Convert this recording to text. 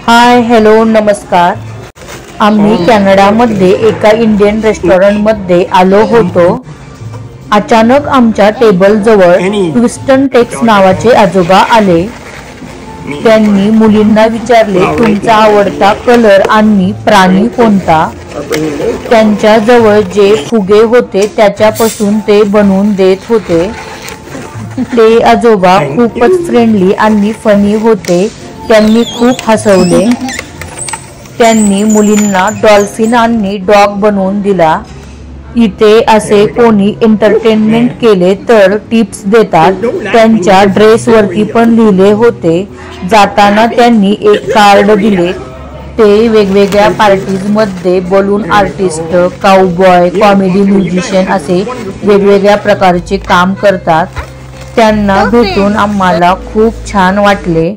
Hi hello नमस्कार। आम्ही कॅनडामध्ये एका इंडियन रेस्टॉरंटमध्ये आलो होतो। अचानक आमच्या टेबल जवळ ट्विस्टन टेक्स नावाचे आजोबा आले। त्यांनी मुलींना विचारले, तुमचा आवडता कलर आणि प्राणी कोणता? त्यांच्या जवळ जे फुगे होते त्याच्यापासून ते बनवून देत होते। ते आजोबा खूपच फ्रेंडली आणि फनी होते। त्यांनी खूप हसवले। त्यांनी मुलींना डॉल्फिन आणि डॉग बनवून दिला। इथे असे कोणी एंटरटेनमेंट केले तर टिप्स देतात। त्यांच्या ड्रेसवरती पण लिहिले होते। जाताना त्यांनी एक कार्ड दिले। ते वेगवेगळ्या पार्टीजमध्ये balloon artist, cowboy, comedy musician असे वेगवेगळ्या प्रकारचे काम करतात। त्यांना भेटून आम्हाला खूप छान वाटले।